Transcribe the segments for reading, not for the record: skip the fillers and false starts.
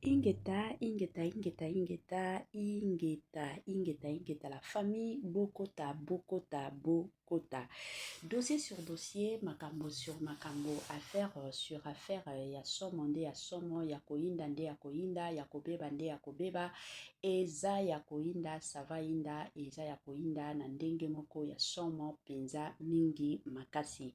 Ingeta, la famille, Bokota. Dossier sur dossier, makambo sur makambo, affaire sur affaire, ya somo nde ya somo, ya koinda nde ya koinda, ya kobeba nde ya kobeba, eza ya koinda, sava inda, eza ya koinda, na ndenge moko ya somo, penza mingi makasi.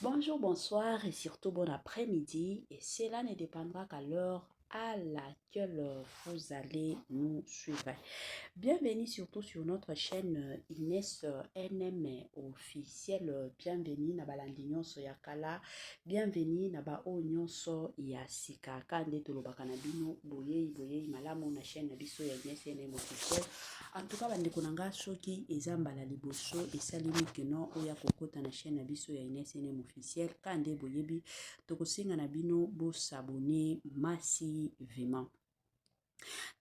Bonjour, bonsoir et surtout bon après-midi. Et cela ne dépendra qu'à l'heure à laquelle vous allez nous suivre. Bienvenue surtout sur notre chaîne Inès NM officielle. Bienvenue na balandi nyonso ya kala. Bienvenue na ba o nyonso ya sika. Kande tolobaka na bino boye malamu na chaîne na biso ya Inès NM officielle. En tout cas, bande konanga soki ezamba la liboso esalimi keno oya kokota na chaîne na biso ya Inès NM officielle. Kande boyebi tokosenga na bino bo s'abonner massivement.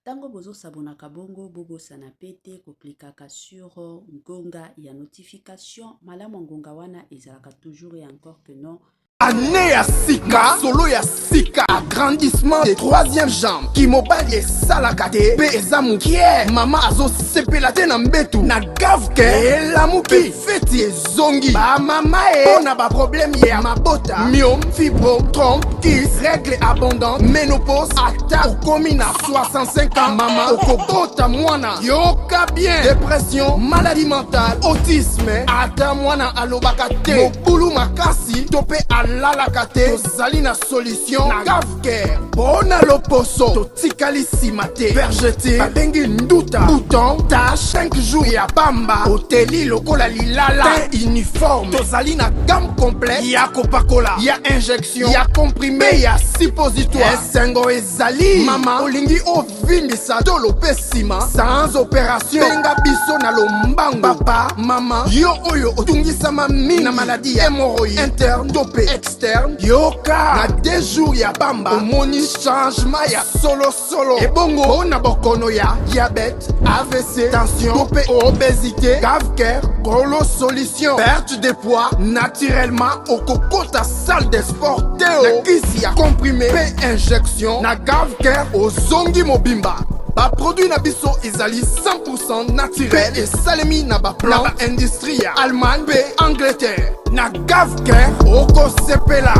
Tango bozo sabonaka bongo bobo sana pete ko klikaka sur ngonga ya notification. Malamu ngonga wana ezalaka toujours et encore que non. Année ya sika, solo ya sika, agrandissement des troisième jambes, qui mobile et salakate, pe ezamu kie, mama azo sepela te na mbetu, na gavke, elamu pi, feti ezongi, ba mama ona ba problème ya mabota, myome, fibro, trompe, kiss, règle abondante, ménopause, ata, okomi na 65 ans, mama, okobota mwana, yoka bien, dépression, maladie mentale, autisme, ata mwana alobaka te, mobulu makasi, tope alalakate, tozali na solution, na gavker, bona loposo, totikali simate, vergete, babengi nduta, bouton, tache, 5 jours ya bamba, oteli lokola lilala, teint uniforme, tozali na gamme complète, ya kopakola, ya injection, ya comprimé, ya suppositoire, esengo ezali, mama, olingi ovimbisa, tolope sima, sans opération, benga biso na lombango, papa, mama, yo oyo otungisama mingi, na maladie ya hémorroïde, interne, tope, externe, yoka, na 2 jours ya bamba, omoni changement ya solo, ebongo, na bokono ya diabète, AVC, tension, tope, obésité, gavker, golo solution, perte de poids, naturellement, okokota salle de sport, teo, na kisi ya comprimé, pe injection, na gavker, ozongi mobimba. Ba produit na biso ezali 100% naturel et salemi na ba plan na ba industrie ya Allemagne pe Angleterre na gavker oko sepela.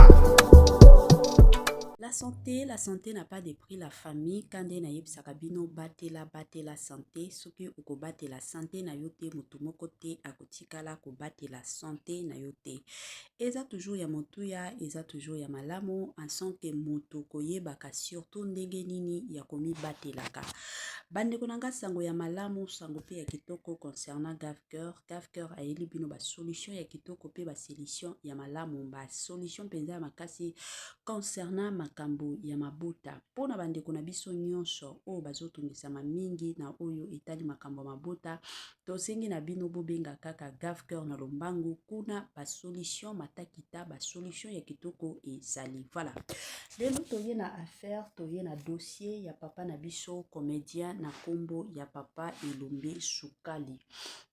La santé n'a pas de prix. La famille, quand na yebisaka bino bate la santé, soki uko bate la santé na yote mutumoko te akotikala ko bate la santé na yote. Eza toujours ya motuya, eza toujours ya malamu, en tant que moto koyebaka surtout ndenge nini ya komi batelaka. Bande konanga sango ya malamu, sango pe ya kitoko concernant Gavker ayeli bino ba solution ya kitoko pe ba solution ya malamu, ba solution penza ya makasi concernant makambo ya mabota. Pona bande kona biso nyonso o bazotungisa mingi na oyo etali makambo mabota, tosengi na bino bobenga kaka Gavker na lombangu kuna ba solution matakita, ba solution ya kitoko ezali. Voilà. Lelo toye na affaire, toye na dossier ya papa na biso comédien na kombo ya papa Elombe Sukali.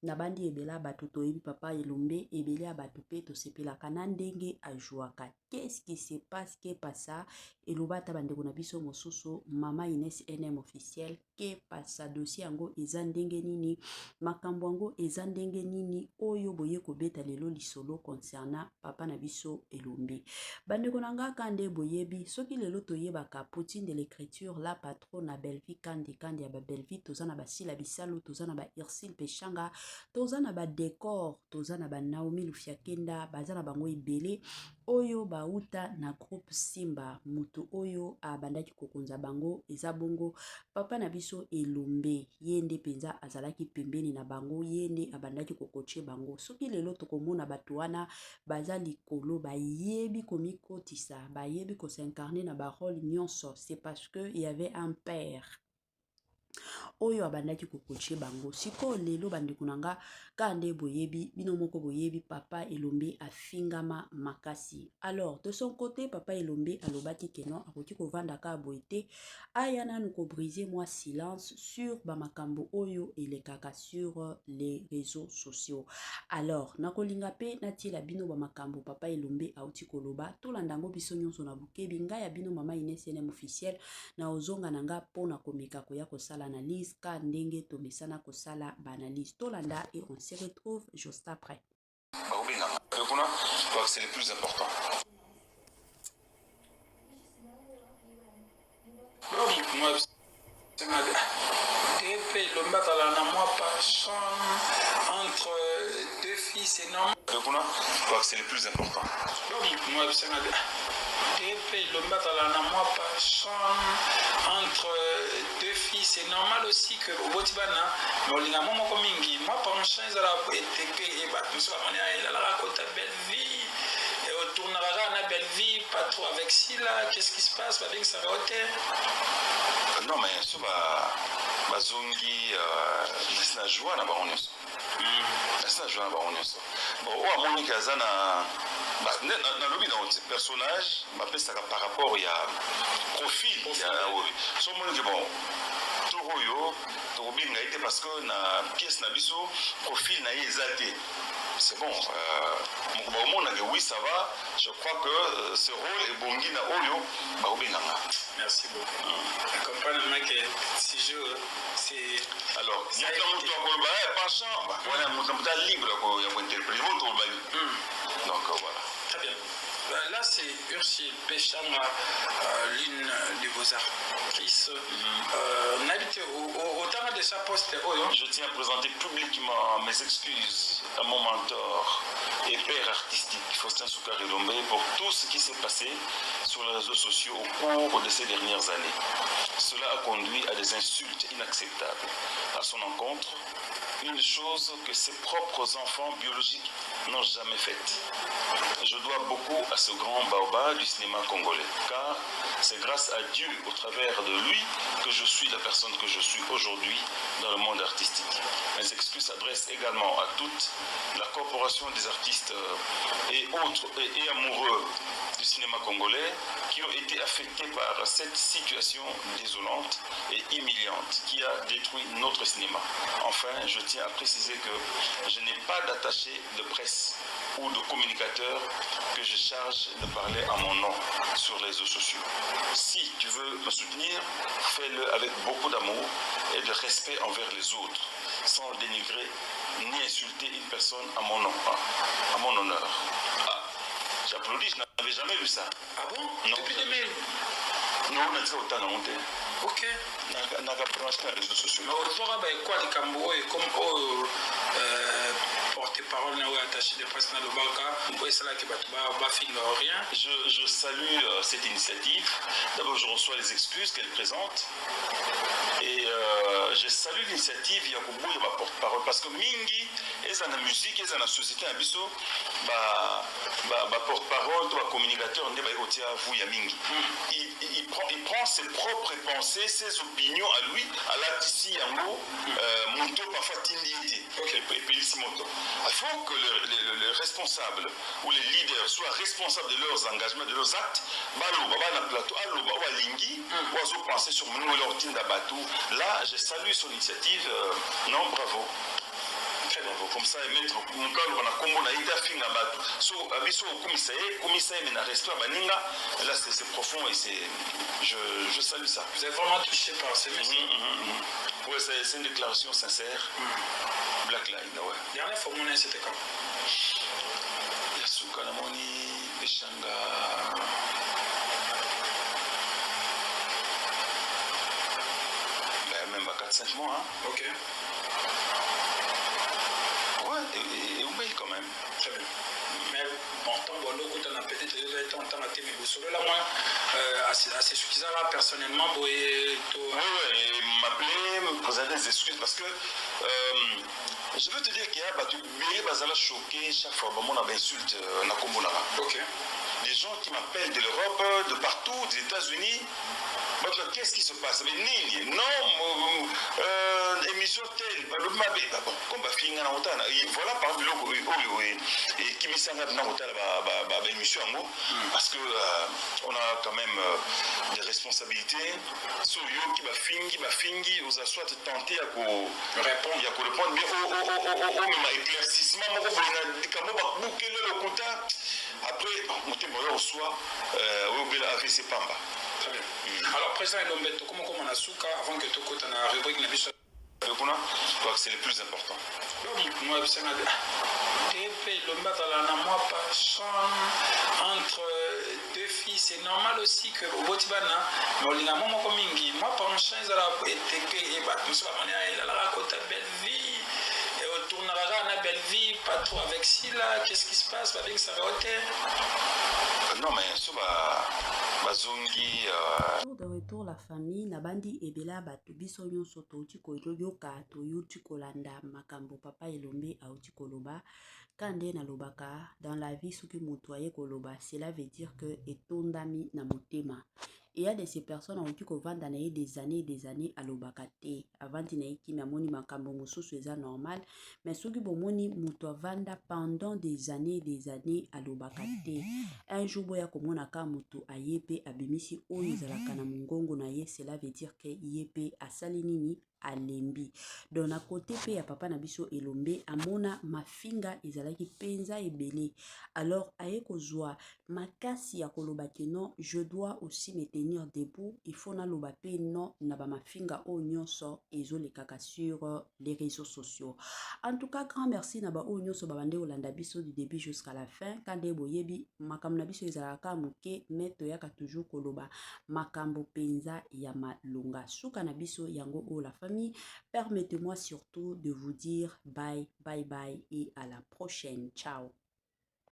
Na bandi ebela bato toyebi papa Elombe ebele ya bato pe tosepelaka na ndenge ajuaka. Qu'est-ce qui se passe? Qu'est passa? Elobata bande kona biso mosusu mama Inès NM officielle. Qu'est passa? Dossier yango eza ndenge nini? Makambo yango eza ndenge nini? Oyo boye kobeta lelo lisolo concernant papa na biso Elombe. Bande konanga kande boyebi soki lelo toyebaka poutine de l'écriture la patron na Belleville kande ya ba Belleville tozana ba sila bisalo tozana ba Irsil Pechanga tozana ba décor tozana ba Naomi Lufiakenda bazana bango ibele oyo bauta na groupe Simba mutu oyo abandaki kokonza bango eza bongo papa na biso Elombe yende penza azalaki pembeni na bango yende abandaki kokoche bango soki lelo tokomona batu wana baza likolo bayebi komikotisa bayebi ko s'incarner na ba rôle nyonso c'est parce que il y avait un père oyo abandaki kokoche bango. Siko lelo bandeko na nga kande boyebi bino moko boyebi papa Elombe afingama makasi. Alors de son côté papa Elombe alobaki que non akoki kovanda ka boité ayana nuko briser moi silence sur bamakambo oyo elekaka sur les réseaux sociaux. Alors nakolinga pe natila bino bamakambo papa Elombe auti koloba tolandango biso nyonso na bukebi ngai ya bino mama Ines NM officiel na ozonga nanga pona komeka koya kosala analyse ka ndenge tomesana kosala banalise tolanda et on se retrouve juste après. C'est le plus important. Moi, entre deux filles, c'est normal. C'est le plus important. Moi, entre deux filles, c'est normal aussi que au Botibana, moi, par une chance, belle vie. Tournera à belle vie, pas trop avec Sila, qu'est-ce qui se passe avec sa hôtel? Non, mais ça va zongi na joie na baronne ça. Na joie na baronne ça. Bon, au Monique Azana na lobby dans ce personnage, m'appelle ça par rapport il y a profil, il y a so Monique bon. Toroyo, Torobin a été parce que na pièce na biso profil na exalté. C'est bon, oui ça va, je crois que ce rôle est bongi na oyo baobenganga. Merci beaucoup. Je comprends que si je c'est alors il y a un mot pas chambre, on a un mot libre pour interpréter donc voilà. Très bien. Là, c'est Ursule Péchama, l'une de vos actrices. Au temps de sa poste, je tiens à présenter publiquement mes excuses à mon mentor et père artistique, Faustin Soukari Lombe, pour tout ce qui s'est passé sur les réseaux sociaux au cours de ces dernières années. Cela a conduit à des insultes inacceptables à son encontre, une chose que ses propres enfants biologiques n'ont jamais faite. Je dois beaucoup à ce grand baobab du cinéma congolais, car c'est grâce à Dieu, au travers de lui, que je suis la personne que je suis aujourd'hui dans le monde artistique. Mes excuses s'adressent également à toute la corporation des artistes et autres et amoureux du cinéma congolais qui ont été affectés par cette situation désolante et humiliante qui a détruit notre cinéma. Enfin, je tiens à préciser que je n'ai pas d'attaché de presse ou de communicateur que je charge de parler à mon nom sur les réseaux sociaux. Si tu veux me soutenir, fais-le avec beaucoup d'amour et de respect envers les autres, sans dénigrer ni insulter une personne à mon nom, à mon honneur. Ah, j'applaudis, je n'avais jamais vu ça. Ah bon? Non. Depuis 2000? Non, on a dit autant de monter. Ok. On a branché les réseaux sociaux. Mais aujourd'hui, quoi les Cambo et comme porte-parole n'a attaché de presse dans le Balka, où est-ce que rien. Je salue cette initiative. D'abord, je reçois les excuses qu'elle présente. Et je salue l'initiative Yakubu et ma porte-parole parce que Mingi, et dans la musique, et dans la société, porte-parole, communicateur, il prend ses propres pensées, ses opinions à lui, à l'artiste Yango, Monto parfois Tindiété. Il faut que les responsables ou les leaders soient responsables de leurs engagements, de leurs actes. Là, je salue son initiative. Non, bravo. Très bravo. Comme ça, mettre mon cœur dans la combo naïda finga batu. So, abiso komisaye mais na resto baninga. Là, c'est profond et je salue ça. Vous êtes vraiment touché par ces messages. Oui, c'est une déclaration sincère. Black Line, ouais. Dernière fois, mon c'était quand? Yasuka Namoni, Peshanga. Même à 4-5 mois. Hein. Ok. Ouais, et quand même. Très bien. Mais bon tant bon ko tana peut-être yo été en temps à teme bosolo là moi assez suffisant là personnellement boye to ouais m'appeler me présenter des excuses parce que je veux te dire qu'il y a battu bazala choqué chaque fois bon on a insulte na kombo là. OK. Des gens qui m'appellent de l'Europe, de partout, des États-Unis. Qu'est-ce qui se passe? Mais non, émission telle, bon, comme voilà par exemple, et qui me semble dans émission parce que on a quand même des responsabilités. Sur yo qui va fingi, vous a soit tenté à répondre, il y a qu'on répondre, mais même éclaircissement, après, on reçoit AVC Pamba. Très bien. Alors, président Elombeto, comment on a souka avant que tu aies la rubrique de l'émission? Je crois que c'est le plus important. Moi, je sais que entre deux filles, c'est normal aussi que moi, par un chien, belle vie. Tournera à belle vie, pas trop avec Silla, qu'est-ce qui se passe avec sa hôtel? Non, mais ça va. De retour la famille na bandi ebela batu biso nyonso touti koyoka toyuti kolanda makambo papa Elombe auti koloba kande na lobaka dans la vie soki mutu aye koloba cela veut dire que etondami na motema. Il y a de ces personnes qui ont vendu des années à l'obakate. Avant de qui m'a moni makambo mosusu c'est normal, mais ceux qui ont moni muto vanda pendant des années à l'obakate. Un jour boya komona ka muto ayepe abimisi oyo zalaka na mungongo na ye, cela veut dire que yepe asali nini alembi. Donc na côté pe ya papa na biso Elombe amona mafinga ezalaki penza ebele. Alors aye kozwa makasi ya koloba ke non, je dois aussi me tenir debout, il faut na loba pe non na ba mafinga o nyonso ezolekaka sur les réseaux sociaux. En tout cas, grand merci na ba o nyonso ba bande olanda biso du début jusqu'à la fin. Kande boyebi makambo na biso ezalaka muke meto yaka toujours koloba makambo penza ya malonga. Suka na biso yango o la famille. Permettez-moi surtout de vous dire bye et à la prochaine. Ciao.